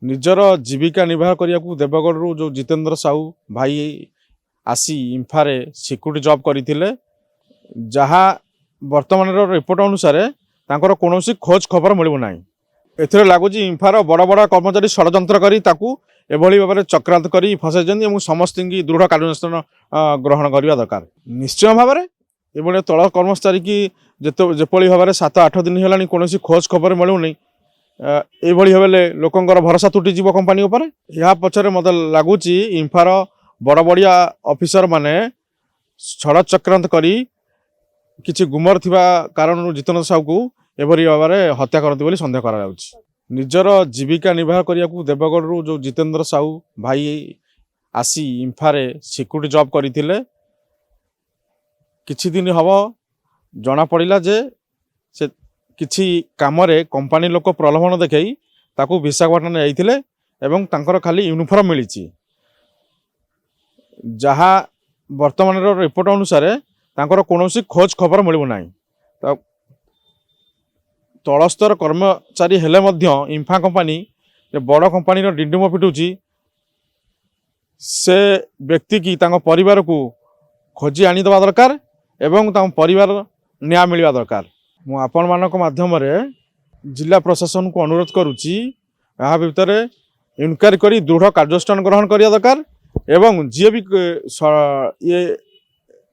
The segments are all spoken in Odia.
ନିଜର ଜୀବିକା ନିର୍ବାହ କରିବାକୁ ଦେବଗଡ଼ରୁ ଯେଉଁ ଜିତେନ୍ଦ୍ର ସାହୁ ଭାଇ ଆସି ଇମ୍ଫାରେ ସିକ୍ୟୁରିଟି ଜବ୍ କରିଥିଲେ, ଯାହା ବର୍ତ୍ତମାନର ରିପୋର୍ଟ ଅନୁସାରେ ତାଙ୍କର କୌଣସି ଖୋଜ ଖବର ମିଳିବ ନାହିଁ। ଏଥିରେ ଲାଗୁଛି ଇମ୍ଫାର ବଡ଼ ବଡ଼ କର୍ମଚାରୀ ଷଡ଼ଯନ୍ତ୍ର କରି ତାକୁ ଏଭଳି ଭାବରେ ଚକ୍ରାନ୍ତ କରି ଫସାଇଛନ୍ତି ଏବଂ ସମସ୍ତଙ୍କୁ ଦୃଢ଼ କାର୍ଯ୍ୟାନୁଷ୍ଠାନ ଗ୍ରହଣ କରିବା ଦରକାର। ନିଶ୍ଚୟ ଭାବରେ ଏଭଳି ତଳ କର୍ମଚାରୀ କି ଯେପରି ଭାବରେ 7-8 ଦିନ ହେଲାଣି କୌଣସି ଖୋଜ ଖବର ମିଳୁନି, ଏଭଳି ଭାବରେ ଲୋକଙ୍କର ଭରସା ତୁଟିଯିବ କମ୍ପାନୀ ଉପରେ। ଏହା ପଛରେ ମୋତେ ଲାଗୁଛି ଇମ୍ଫାର ବଡ଼ ବଡ଼ିଆ ଅଫିସର ମାନେ ଛଡ଼ ଚକ୍ରାନ୍ତ କରି କିଛି ଗୁମର ଥିବା କାରଣରୁ ଜିତେନ୍ଦ୍ର ସାହୁକୁ ଏଭଳି ଭାବରେ ହତ୍ୟା କରନ୍ତି ବୋଲି ସନ୍ଦେହ କରାଯାଉଛି। ନିଜର ଜୀବିକା ନିର୍ବାହ କରିବାକୁ ଦେବଗଡ଼ରୁ ଯେଉଁ ଜିତେନ୍ଦ୍ର ସାହୁ ଭାଇ ଆସି ଇମ୍ଫାରେ ସିକ୍ୟୁରିଟି ଜବ୍ କରିଥିଲେ, କିଛି ଦିନ ହେବ ଜଣାପଡ଼ିଲା ଯେ ସେ କିଛି କାମରେ କମ୍ପାନୀ ଲୋକ ପ୍ରଲୋଭନ ଦେଖାଇ ତାକୁ ବିଶାଖାପାଟଣା ଯାଇଥିଲେ ଏବଂ ତାଙ୍କର ଖାଲି ୟୁନିଫର୍ମ ମିଳିଛି। ଯାହା ବର୍ତ୍ତମାନର ରିପୋର୍ଟ ଅନୁସାରେ ତାଙ୍କର କୌଣସି ଖୋଜ ଖବର ମିଳିବ ନାହିଁ। ତଳସ୍ତର କର୍ମଚାରୀ ହେଲେ ମଧ୍ୟ ଇମ୍ଫା କମ୍ପାନୀ ବଡ଼ କମ୍ପାନୀର ଡିଣ୍ଡିମ ପିଟୁଛି, ସେ ବ୍ୟକ୍ତି କି ତାଙ୍କ ପରିବାରକୁ ଖୋଜି ଆଣିଦେବା ଦରକାର ଏବଂ ତାଙ୍କ ପରିବାର ନ୍ୟାୟ ମିଳିବା ଦରକାର। ମୁଁ ଆପଣମାନଙ୍କ ମାଧ୍ୟମରେ ଜିଲ୍ଲା ପ୍ରଶାସନକୁ ଅନୁରୋଧ କରୁଛି, ଏହା ଭିତରେ ଇନକ୍ୱାରି କରି ଦୃଢ଼ କାର୍ଯ୍ୟାନୁଷ୍ଠାନ ଗ୍ରହଣ କରିବା ଦରକାର ଏବଂ ଯିଏ ବି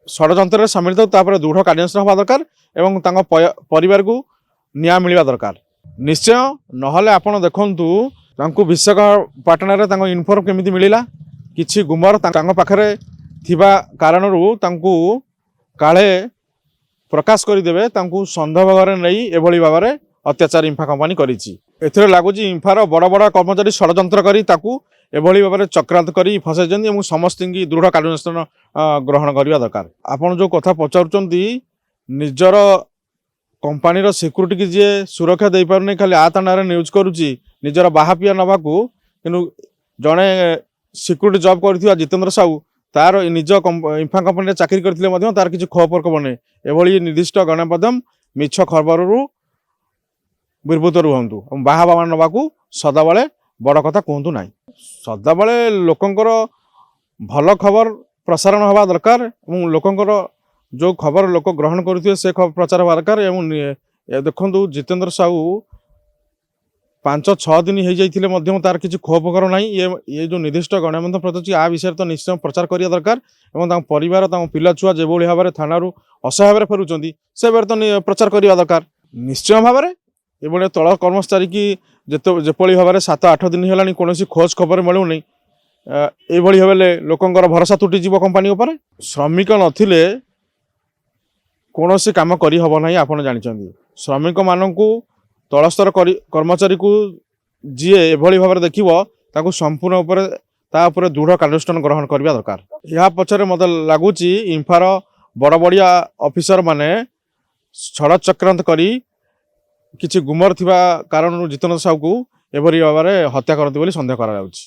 ଷଡ଼ଯନ୍ତ୍ରରେ ସାମିଲ ଥାଉ ତାପରେ ଦୃଢ଼ କାର୍ଯ୍ୟାନୁଷ୍ଠାନ ହେବା ଦରକାର ଏବଂ ତାଙ୍କ ପରିବାରକୁ ନ୍ୟାୟ ମିଳିବା ଦରକାର। ନିଶ୍ଚୟ ନହେଲେ ଆପଣ ଦେଖନ୍ତୁ ତାଙ୍କୁ ବିଶାଖାପାଟଣାରେ ତାଙ୍କ ୟୁନିଫର୍ମ କେମିତି ମିଳିଲା, କିଛି ଗୁମର ତାଙ୍କ ପାଖରେ ଥିବା କାରଣରୁ ତାଙ୍କୁ କାଳେ ପ୍ରକାଶ କରିଦେବେ, ତାଙ୍କୁ ସନ୍ଦେହ ଭାବରେ ନେଇ ଏଭଳି ଭାବରେ ଅତ୍ୟାଚାର ଇମ୍ଫା କମ୍ପାନୀ କରିଛି। ଏଥିରେ ଲାଗୁଛି ଇମ୍ଫାର ବଡ଼ ବଡ଼ କର୍ମଚାରୀ ଷଡ଼ଯନ୍ତ୍ର କରି ତାକୁ ଏଭଳି ଭାବରେ ଚକ୍ରାନ୍ତ କରି ଫସାଇଛନ୍ତି ଏବଂ ସମସ୍ତଙ୍କୁ ଦୃଢ଼ କାର୍ଯ୍ୟାନୁଷ୍ଠାନ ଗ୍ରହଣ କରିବା ଦରକାର। ଆପଣ ଯେଉଁ କଥା ପଚାରୁଛନ୍ତି, ନିଜର କମ୍ପାନୀର ସିକ୍ୟୁରିଟି କି ଯିଏ ସୁରକ୍ଷା ଦେଇପାରୁନି, ଖାଲି ତା ନାଁରେ ନ୍ୟୁଜ୍ କରୁଛି ନିଜର ବାହାପିଆ ନେବାକୁ, କିନ୍ତୁ ଜଣେ ସିକ୍ୟୁରିଟି ଜବ୍ କରିଥିବା ଜିତେନ୍ଦ୍ର ସାହୁ ତାର ନିଜ ଇମ୍ଫା କମ୍ପାନୀରେ ଚାକିରି କରିଥିଲେ ମଧ୍ୟ ତାର କିଛି ଖବର ନାହିଁ। ଏଭଳି ନିର୍ଦ୍ଦିଷ୍ଟ ଗଣମାଧ୍ୟମ ମିଛ ଖବରରୁ ବିର୍ବୃତ ରୁହନ୍ତୁ ଏବଂ ବାହାବା ନେବାକୁ ସଦାବେଳେ ବଡ଼ କଥା କୁହନ୍ତୁ ନାହିଁ। ସଦାବେଳେ ଲୋକଙ୍କର ଭଲ ଖବର ପ୍ରସାରଣ ହେବା ଦରକାର ଏବଂ ଲୋକଙ୍କର ଯେଉଁ ଖବର ଲୋକ ଗ୍ରହଣ କରୁଥିବେ ସେ ପ୍ରଚାର ହେବା ଦରକାର। ଏବଂ ଦେଖନ୍ତୁ ଜିତେନ୍ଦ୍ର ସାହୁ 5-6 ଦିନ ହେଇଯାଇଥିଲେ ମଧ୍ୟ ତାର କିଛି ଖବର ନାହିଁ। ଏ ଯେଉଁ ନିର୍ଦ୍ଦିଷ୍ଟ ଗଣମାଧ୍ୟମ ପ୍ରତି ଆ ବିଷୟରେ ତ ନିଶ୍ଚୟ ପ୍ରଚାର କରିବା ଦରକାର ଏବଂ ତାଙ୍କ ପରିବାର ତାଙ୍କ ପିଲା ଛୁଆ ଯେଭଳି ଭାବରେ ଥାନାରୁ ଅସହାୟ ଭାବରେ ଫେରୁଛନ୍ତି ସେ ଭାବରେ ତ ପ୍ରଚାର କରିବା ଦରକାର। ନିଶ୍ଚୟ ଭାବରେ ଏଭଳି ତଳ କର୍ମଚାରୀ କି ଯେପରି ଭାବରେ 7-8 ଦିନ ହେଲାଣି କୌଣସି ଖୋଜ ଖବର ମିଳୁନି, ଏଭଳି ଭାବରେ ଲୋକଙ୍କର ଭରସା ତୁଟିଯିବ କମ୍ପାନୀ ଉପରେ। ଶ୍ରମିକ ନଥିଲେ କୌଣସି କାମ କରିହେବ ନାହିଁ। ଆପଣ ଜାଣିଛନ୍ତି ଶ୍ରମିକମାନଙ୍କୁ ତଳସ୍ତର କର୍ମଚାରୀକୁ ଯିଏ ଏଭଳି ଭାବରେ ଦେଖିବ ତାକୁ ସମ୍ପୂର୍ଣ୍ଣ ତା ଉପରେ ଦୃଢ଼ କାର୍ଯ୍ୟାନୁଷ୍ଠାନ ଗ୍ରହଣ କରିବା ଦରକାର। ଏହା ପଛରେ ମୋତେ ଲାଗୁଛି ଇମ୍ଫାର ବଡ଼ ବଡ଼ିଆ ଅଫିସର ମାନେ ଛଡ଼ ଚକ୍ରାନ୍ତ କରି କିଛି ଗୁମର ଥିବା କାରଣରୁ ଜିତେନ୍ଦ୍ର ସାହୁକୁ ଏଭଳି ଭାବରେ ହତ୍ୟା କରନ୍ତି ବୋଲି ସନ୍ଦେହ କରାଯାଉଛି।